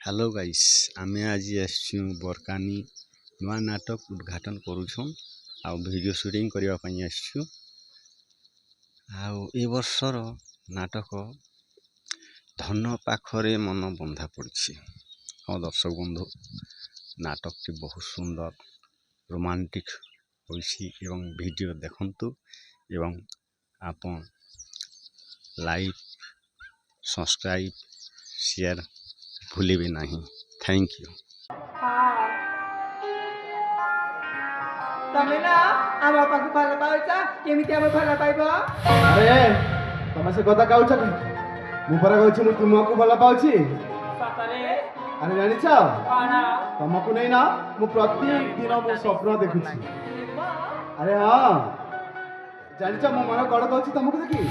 Hello guys आमे आज आसछु बरकानी नुआ नाटक उद्घाटन करूछुं आ वीडियो शूटिंग करबा पई आसछु आ ए वर्षर नाटक धन पाखरे मन बंधा पड़छि। दर्शक बंधु नाटकटी बहुत सुंदर रोमांटिक होइछि एवं वीडियो देखंतु एवं आपन लाइक सब्सक्राइब शेयर भूलिबे नहीं। Thank you. तमे ना आमा पाखु भल पाउछ केमिति आमे भल पाइबो। अरे तमे से कथा कहउछ कि मु परा कहउछि मु तुमको भल पाउछि सतरे अरे जानिछ पाना तुमको नै ना मु प्रत्येक दिन मु स्वप्न देखुछि। अरे हां जानिछ मु मन कड कहउछि तुमको देखि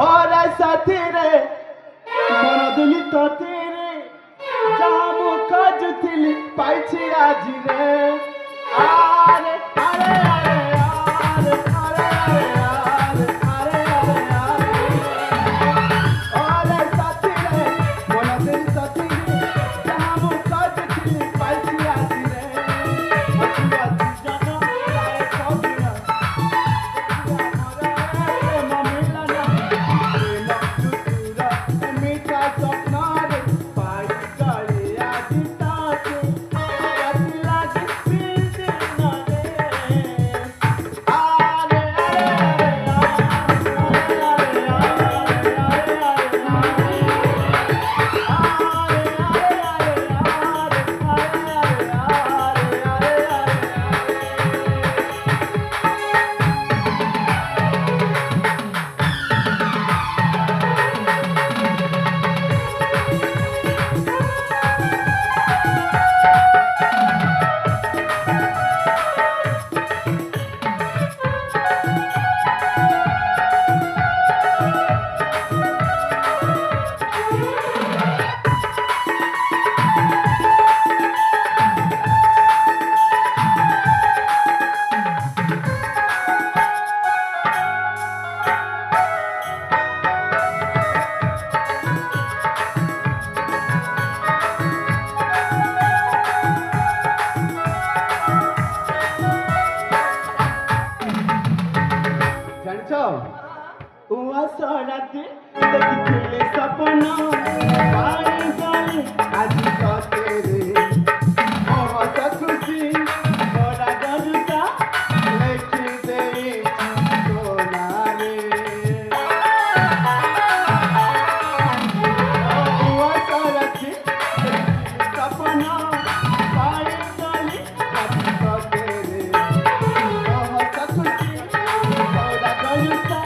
ओ रे साथी रे मन दिली तो तेरे जहां मु खोजुथिली पाइछि आज रे अरे अरे अरे अरे अरे अरे अरे अरे साथी रे मन दिली तो तेरे जहां मु खोजुथिली पाइछि आज रे मछुआ जानो लाए खोबिना सड़ाते देखिले सपना पाई गई आज तो तेरे बहुत खुशी बड़ा गरुता लेखी दे सोना रे ओ सड़ाते देखिले सपना पाई गई आज तो तेरे बहुत खुशी बड़ा गरुता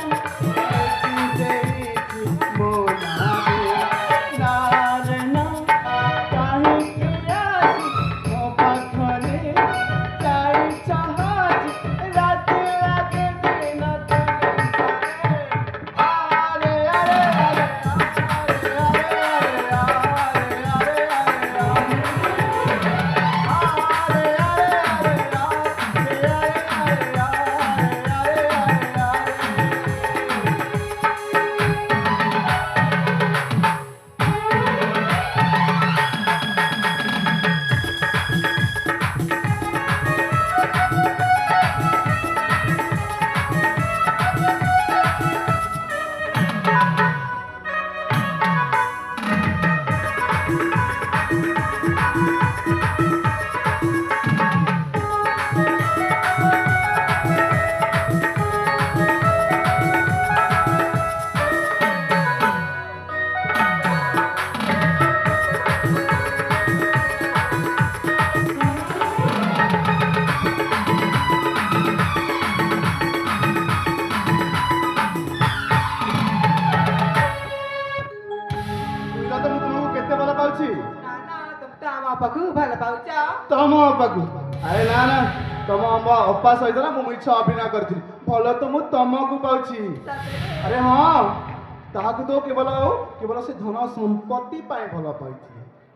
तम पाकु अरे ना ना तम अपा सहित ना मु इच्छा अभिनय करथि भलो तो मु तमको पाउछि। अरे हां ताहाकु तो केवल से धन संपत्ति पाए भलो पाइछि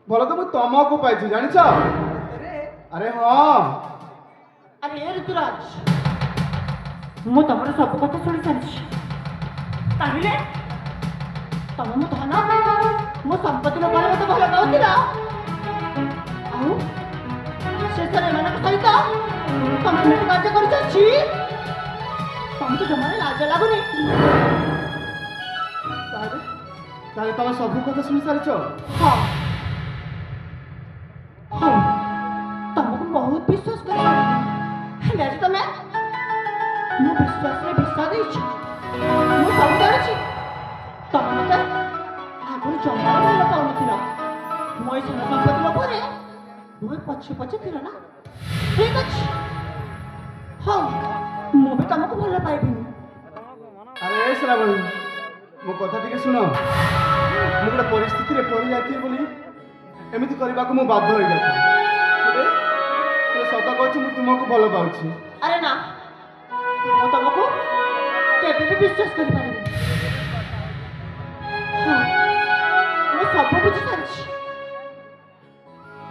भलो तो मु तमको पाइछि जानिछ। अरे हां अरे ऋतुराज मु तमर सब कथा सुनि सारिछि ताहिले ତମେ ମୋ ଧନ ମୋ ସମ୍ପତ୍ତି ଲୋକମାନେ ମତେ ଭଲ ପାଉଥିଲ ଆଉ ଶେଷରେ ଏମାନଙ୍କ ସହିତ ତମେ ଏମିତି କାର୍ଯ୍ୟ କରୁଛ ଛି ତମକୁ ଜମାରେ ଲାଜ ଲାଗୁନି ତାହେଲେ ତମେ ସବୁ କଥା ଶୁଣି ସାରିଛ ହଁ ହଁ ତମକୁ ବହୁତ ବିଶ୍ୱାସ କରେ ହେଲେ ଆଜି ତମେ ମୋ ବିଶ୍ୱାସରେ ବିଶ୍ୱାସ ଦେଇଛି ମୁଁ ସବୁ ଜାଣିଛି ତମେ ମତେ ଆଗରୁ ଜମା ଭଲ ପାଉନଥିଲ ମୋ ଏଇ ଧନ ସମ୍ପତ୍ତି ଲୋଭରେ ମୋ ପଛେ ପଛେ ଥିଲ ନା ଠିକ ଅଛି ହଉ ମୁଁ ବି ତମକୁ ଭଲ ପାଇବିନି ଆରେ ଶ୍ରାବଣୀ ମୋ କଥା ଟିକେ ଶୁଣ ମୁଁ ଗୋଟେ ପରିସ୍ଥିତିରେ ପଡ଼ି ଯାଇଥିଲି ବୋଲି ଏମିତି କରିବାକୁ ମୁଁ ବାଧ୍ୟ ହୋଇଯାଇଥିଲି ହେଲେ ସତ କହୁଛି ମୁଁ ତୁମକୁ ଭଲ ପାଉଛି ଆରେ ନା ମୁଁ ତମକୁ କେବେ ବି ବିଶ୍ୱାସ କରିପାରିବିନି ହଁ ମୁଁ ସବୁ ବୁଝିସାରିଛି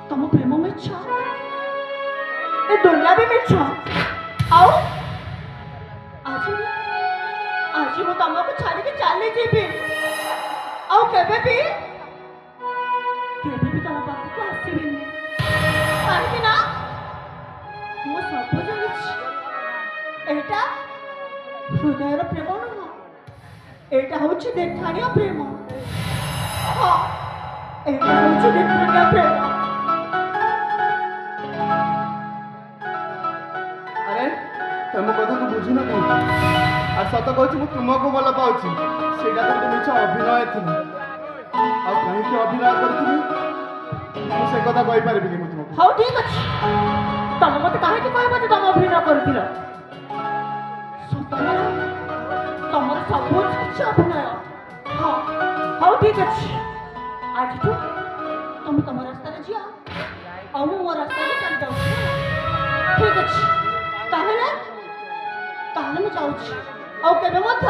ତମ ପ୍ରେମ ମିଛ ଏ ଦୁନିଆ ବି ମିଛ ଆଉ ଆଜି ମୁଁ ତମକୁ ଛାଡ଼ିକି ଚାଲିଯିବି ଆଉ କେବେ ବି ତମ ପାଖକୁ ଆସିବିନି କାହିଁକି ନା ମୁଁ ସବୁ ଜାଣିଛି ଏଇଟା ହୃଦୟର ପ୍ରେମ ନୁହଁ ଏଇଟା ହଉଛି ଦେଖାଣିଆ ପ୍ରେମ ହଁ ଏଇଟା ହଉଛି ଦେଖାଣିଆ ପ୍ରେମ ଆରେ ତମ କଥାକୁ ବୁଝୁନ କାହିଁକି ଆଉ ସତ କହୁଛି ମୁଁ ତୁମକୁ ଭଲ ପାଉଛି ସେଇଟା ତ ଗୋଟେ ମିଛ ଅଭିନୟ ଥିଲା ଆଉ କାହିଁକି ଅଭିନୟ କରିଥିଲି ମୁଁ ସେ କଥା କହିପାରିବିନି ମୁଁ ତୁମକୁ ହଉ ଠିକ ଅଛି ତମେ ମତେ କାହିଁକି କହିବ ଯେ ତମେ ଅଭିନୟ କରୁଥିଲ ତମର ସବୁ କିଛି ଅଭିନୟ ହଁ ହଉ ଠିକ ଅଛି ଆଜିଠୁ ତମେ ତମ ରାସ୍ତାରେ ଯିଅ ଆଉ ମୁଁ ମୋ ରାସ୍ତାରେ ଚାଲି ଯାଉଛି ଠିକ ଅଛି ତାହେଲେ ମୁଁ ଯାଉଛି ଆଉ କେବେ ମଧ୍ୟ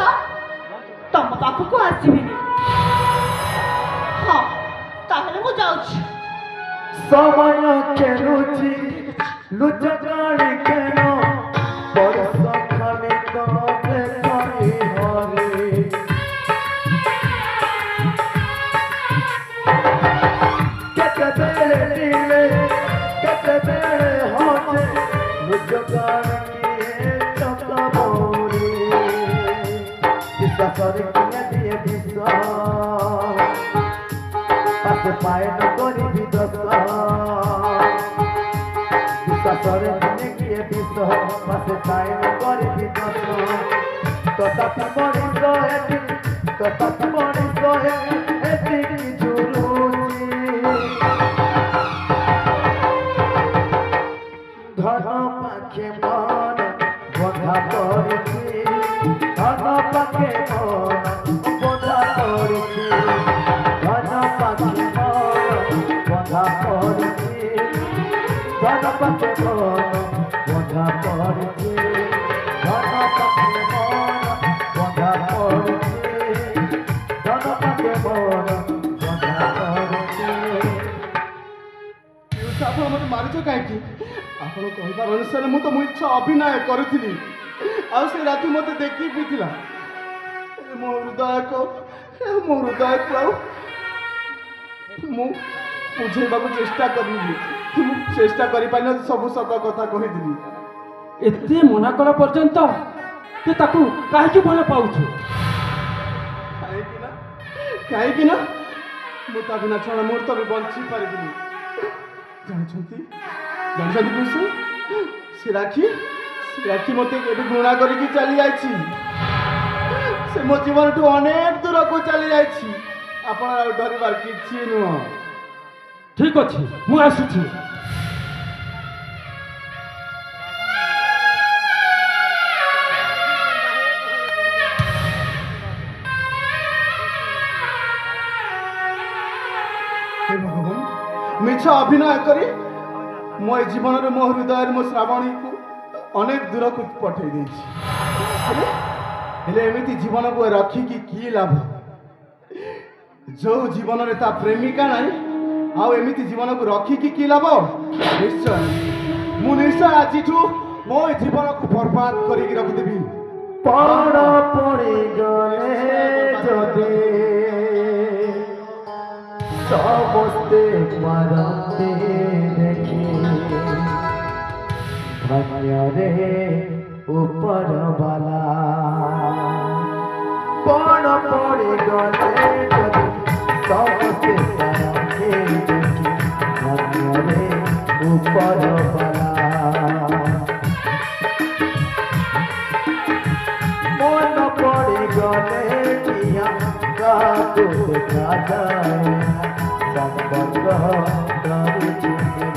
ତମ ପାଖକୁ ଆସିବିନି ହଁ ତାହେଲେ ମୁଁ ଯାଉଛି ସମୟ ଖେଳୁଛି ଲୁଚକାଳି ଖେଳ ବର୍ଷ ଖାଲି ତ ଦେଖାଇ ହରେ କେତେବେଳେ ଦିଲେ କେତେବେଳେ ହସେ ଲୁଚକାଳି କିଏ ଚକବୋରେ ବିଶ୍ୱାସରେ କିଏ ଦିଏ ବିଷ পাশে পায় না করিবি দোষ বিশ্বাসরে মনে গিয়ে বিষ পাশে পায় না করিবি দোষ তথাপি মଣିଷ এତିକି ঝুলুছি ধন পাখে মন বন্ধা করেছি ধন পাখে মন বন্ধা করেছি ধন পাখে বন্ধা পড়েছে ধন পাখে মন বন্ধা পড়েছে ধন পাখে মন বন্ধা পড়েছে ধন পাখে মন বন্ধা পড়েছে ଆପଣ ମୋତେ ମାରୁଛ କାହିଁକି ଆପଣ କହିବାର ଅନୁସାରେ ମୁଁ ତ ମିଛ ଅଭିନୟ କରୁଥିଲି ଆଉ ସେ ରାତି ମୋତେ ଦେଖି ପିଇଥିଲା ମୋ ହୃଦୟକୁ ଆଉ ମୁଁ ବୁଝେଇବାକୁ ଚେଷ୍ଟା କରିଲି ମୁଁ ଚେଷ୍ଟା କରିପାରିଲି ସବୁ ସତ କଥା କହିଥିଲି ଏତେ ମନା କଲା ପର୍ଯ୍ୟନ୍ତ ତୁ ତାକୁ କାହିଁକି ଭଲ ପାଉଛୁ କାହିଁକି ନା ମୁଁ ତା ବିନା ଛଡ଼ା ମୁହୂର୍ତ୍ତ ବି ବଞ୍ଚି ପାରିବିନି ଜାଣିଛନ୍ତି କୃଷ୍ଣ ସେ ରାକ୍ଷୀ ମୋତେ ଏବେ ଘୃଣା କରିକି ଚାଲି ଯାଇଛି ସେ ମୋ ଜୀବନଠୁ ଅନେକ ଦୂରକୁ ଚାଲି ଯାଇଛି ଆପଣ ଆଉ ଡରିବାର କିଛି ନୁହଁ ଠିକ ଅଛି ମୁଁ ଆସୁଛି ହେ ଭଗବାନ ମିଛ ଅଭିନୟ କରି ମୋ ଏ ଜୀବନରେ ମୋ ହୃଦୟରେ ମୋ ଶ୍ରାବଣୀକୁ ଅନେକ ଦୂରକୁ ପଠେଇ ଦେଇଛି ହେଲେ ଏମିତି ଜୀବନକୁ ରଖିକି କି ଲାଭ ଯୋଉ ଜୀବନରେ ତା ପ୍ରେମିକା ନାହିଁ ଆଉ ଏମିତି ଜୀବନକୁ ରଖିକି କି ଲାଭ ମୁଁ ନିଶ୍ଚୟ ଆଜିଠୁ ମୋ ଏ ଜୀବନକୁ ବର୍ବାଦ କରିକି ରଖିଦେବି ପଡ଼ ପଡ଼ିଗଲେ ଯଦି ସମସ୍ତେ ମାରନ୍ତି ଦେଖି ଧନ୍ୟରେ ଉପରବାଲା ପଣ ପଡ଼ିଗଲେ ଯଦି ସମସ୍ତେ ମାରନ୍ତି ଦେଖି ଧନ୍ୟରେ ଉପରବାଲା ମନ ପଡ଼ିଗଲେ ନିଆ କାହାକୁ ଦେଖାଯାଏ ସମ୍ପର୍କ ଧରିଛି